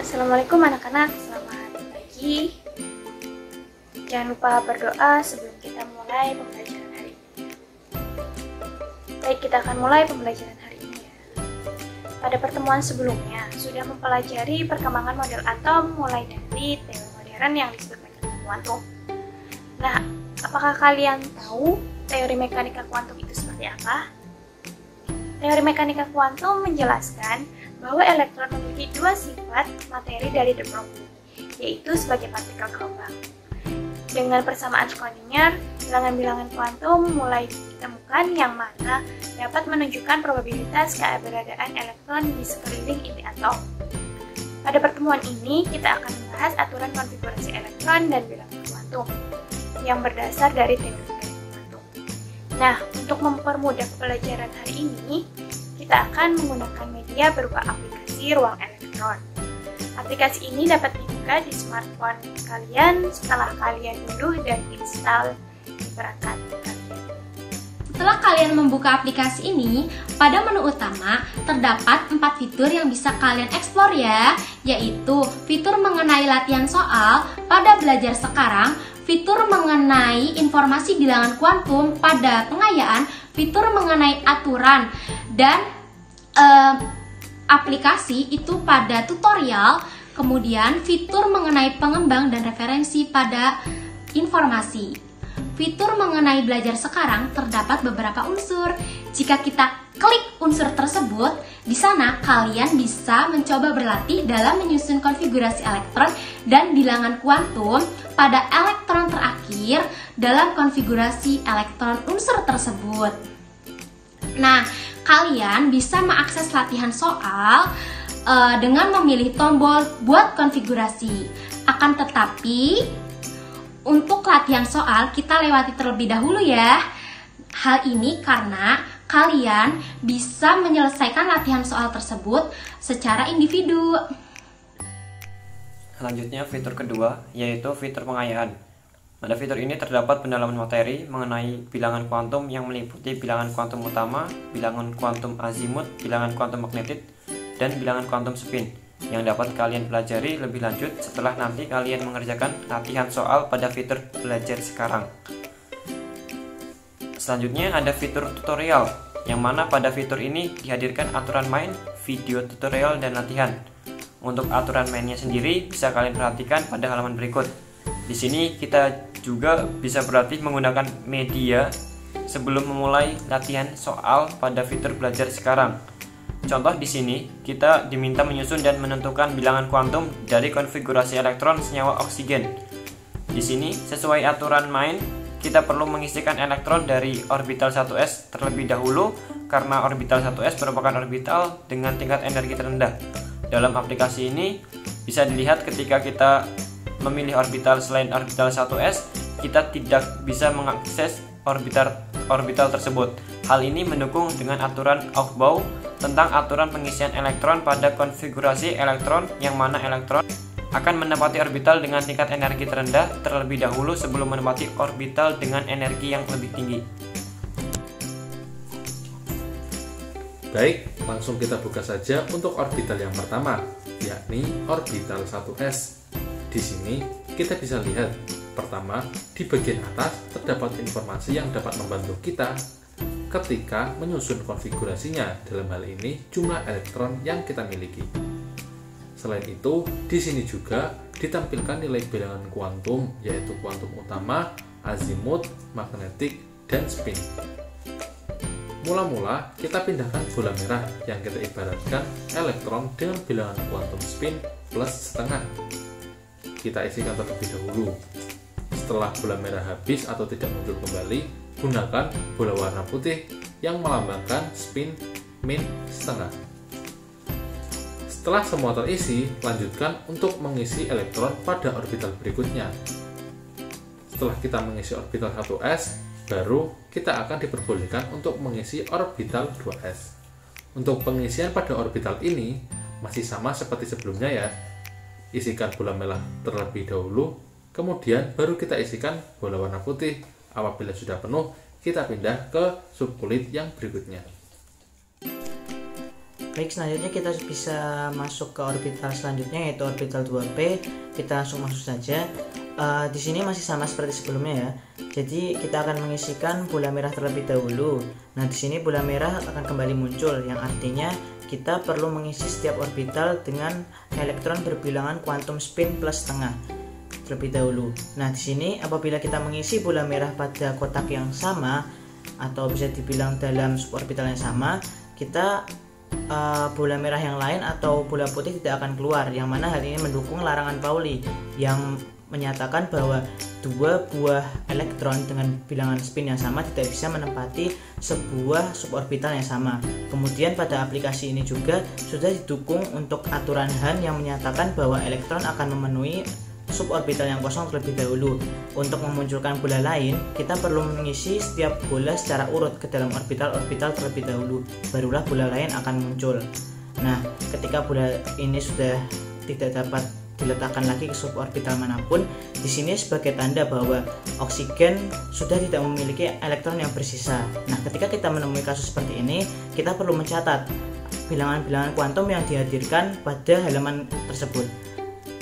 Assalamualaikum anak-anak, selamat pagi. Jangan lupa berdoa sebelum kita mulai pembelajaran hari ini. Baik, kita akan mulai pembelajaran hari ini ya. Pada pertemuan sebelumnya, sudah mempelajari perkembangan model atom mulai dari teori modern yang disebut mekanika kuantum. Nah, apakah kalian tahu teori mekanika kuantum itu seperti apa? Teori mekanika kuantum menjelaskan bahwa elektron memiliki dua sifat materi dari de Broglie, yaitu sebagai partikel gelombang. Dengan persamaan Schrödinger, bilangan-bilangan kuantum mulai ditemukan yang mana dapat menunjukkan probabilitas keberadaan elektron di sekeliling inti atom. Pada pertemuan ini, kita akan membahas aturan konfigurasi elektron dan bilangan kuantum yang berdasar dari teori mekanika kuantum. Nah, untuk mempermudah pembelajaran hari ini, kita akan menggunakan media berupa aplikasi ruang elektron. Aplikasi ini dapat dibuka di smartphone kalian setelah kalian unduh dan install di perangkat kalian. Setelah kalian membuka aplikasi ini, pada menu utama terdapat 4 fitur yang bisa kalian eksplor ya, yaitu fitur mengenai latihan soal pada belajar sekarang, fitur mengenai informasi bilangan kuantum pada pengayaan, fitur mengenai aturan, dan aplikasi itu pada tutorial, kemudian fitur mengenai pengembang dan referensi pada informasi. Fitur mengenai belajar sekarang terdapat beberapa unsur. Jika kita klik unsur tersebut, di sana kalian bisa mencoba berlatih dalam menyusun konfigurasi elektron dan bilangan kuantum pada elektron terakhir dalam konfigurasi elektron unsur tersebut. Nah, kalian bisa mengakses latihan soal dengan memilih tombol buat konfigurasi. Akan tetapi, untuk latihan soal kita lewati terlebih dahulu ya. Hal ini karena kalian bisa menyelesaikan latihan soal tersebut secara individu. Selanjutnya fitur kedua, yaitu fitur pengayaan. Pada fitur ini terdapat pendalaman materi mengenai bilangan kuantum yang meliputi bilangan kuantum utama, bilangan kuantum azimut, bilangan kuantum magnetit, dan bilangan kuantum spin yang dapat kalian pelajari lebih lanjut setelah nanti kalian mengerjakan latihan soal pada fitur belajar sekarang. Selanjutnya ada fitur tutorial, yang mana pada fitur ini dihadirkan aturan main, video tutorial, dan latihan. Untuk aturan mainnya sendiri bisa kalian perhatikan pada halaman berikut. Di sini kita juga bisa berlatih menggunakan media sebelum memulai latihan soal pada fitur belajar sekarang. Contoh di sini kita diminta menyusun dan menentukan bilangan kuantum dari konfigurasi elektron senyawa oksigen. Di sini sesuai aturan main kita perlu mengisikan elektron dari orbital 1s terlebih dahulu karena orbital 1s merupakan orbital dengan tingkat energi terendah. Dalam aplikasi ini bisa dilihat ketika kita memilih orbital selain orbital 1s, kita tidak bisa mengakses orbital tersebut. Hal ini mendukung dengan aturan Aufbau tentang aturan pengisian elektron pada konfigurasi elektron, yang mana elektron akan menempati orbital dengan tingkat energi terendah terlebih dahulu sebelum menempati orbital dengan energi yang lebih tinggi. Baik, langsung kita buka saja untuk orbital yang pertama, yakni orbital 1s. Di sini kita bisa lihat, pertama, di bagian atas terdapat informasi yang dapat membantu kita ketika menyusun konfigurasinya, dalam hal ini jumlah elektron yang kita miliki. Selain itu, di sini juga ditampilkan nilai bilangan kuantum, yaitu kuantum utama, azimut, magnetik, dan spin. Mula-mula kita pindahkan bola merah yang kita ibaratkan elektron dengan bilangan kuantum spin plus setengah. Kita isikan terlebih dahulu. Setelah bola merah habis atau tidak muncul kembali, gunakan bola warna putih yang melambangkan spin min setengah. Setelah semua terisi, lanjutkan untuk mengisi elektron pada orbital berikutnya. Setelah kita mengisi orbital 1s, baru kita akan diperbolehkan untuk mengisi orbital 2s. Untuk pengisian pada orbital ini masih sama seperti sebelumnya ya. Isikan bola merah terlebih dahulu, kemudian baru kita isikan bola warna putih. Apabila sudah penuh, kita pindah ke subkulit yang berikutnya. Baik, selanjutnya kita bisa masuk ke orbital selanjutnya, yaitu orbital 2P. Kita langsung masuk saja. Di sini masih sama seperti sebelumnya ya. Jadi kita akan mengisikan bola merah terlebih dahulu. Nah, di sini bola merah akan kembali muncul, yang artinya kita perlu mengisi setiap orbital dengan elektron berbilangan quantum spin plus setengah terlebih dahulu. Nah, di sini apabila kita mengisi bola merah pada kotak yang sama atau bisa dibilang dalam suborbital yang sama, kita bola merah yang lain atau bola putih tidak akan keluar, yang mana hal ini mendukung larangan Pauli yang menyatakan bahwa dua buah elektron dengan bilangan spin yang sama tidak bisa menempati sebuah suborbital yang sama. Kemudian pada aplikasi ini juga sudah didukung untuk aturan Hahn yang menyatakan bahwa elektron akan memenuhi suborbital yang kosong terlebih dahulu. Untuk memunculkan bola lain, kita perlu mengisi setiap bola secara urut ke dalam orbital-orbital terlebih dahulu, barulah bola lain akan muncul. Nah, ketika bola ini sudah tidak dapat diletakkan lagi ke suborbital manapun, di sini sebagai tanda bahwa oksigen sudah tidak memiliki elektron yang bersisa. Nah, ketika kita menemui kasus seperti ini, kita perlu mencatat bilangan-bilangan kuantum yang dihadirkan pada halaman tersebut,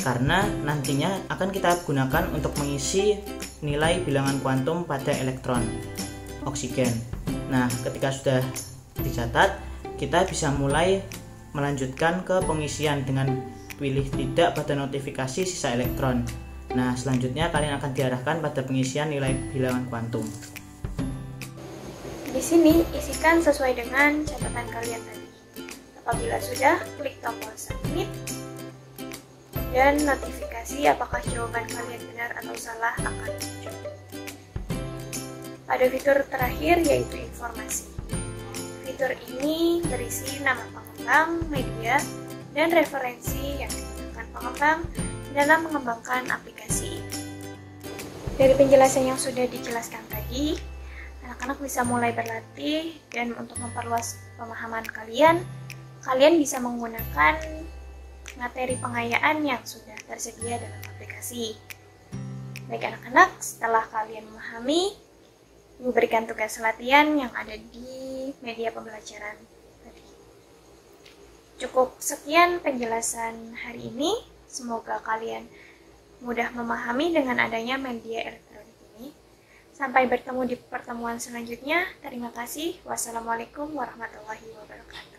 karena nantinya akan kita gunakan untuk mengisi nilai bilangan kuantum pada elektron oksigen. Nah, ketika sudah dicatat, kita bisa mulai melanjutkan ke pengisian dengan pilih tidak pada notifikasi sisa elektron. Nah, selanjutnya kalian akan diarahkan pada pengisian nilai bilangan kuantum. Di sini isikan sesuai dengan catatan kalian tadi. Apabila sudah, klik tombol submit dan notifikasi apakah jawaban kalian benar atau salah akan muncul. Pada fitur terakhir yaitu informasi. Fitur ini berisi nama pengembang, media, dan referensi yang digunakan pengembang dalam mengembangkan aplikasi. Dari penjelasan yang sudah dijelaskan tadi, anak-anak bisa mulai berlatih, dan untuk memperluas pemahaman kalian bisa menggunakan materi pengayaan yang sudah tersedia dalam aplikasi. Baik anak-anak, setelah kalian memahami, Ibu berikan tugas latihan yang ada di media pembelajaran tadi. Cukup sekian penjelasan hari ini. Semoga kalian mudah memahami dengan adanya media elektronik ini. Sampai bertemu di pertemuan selanjutnya. Terima kasih. Wassalamualaikum warahmatullahi wabarakatuh.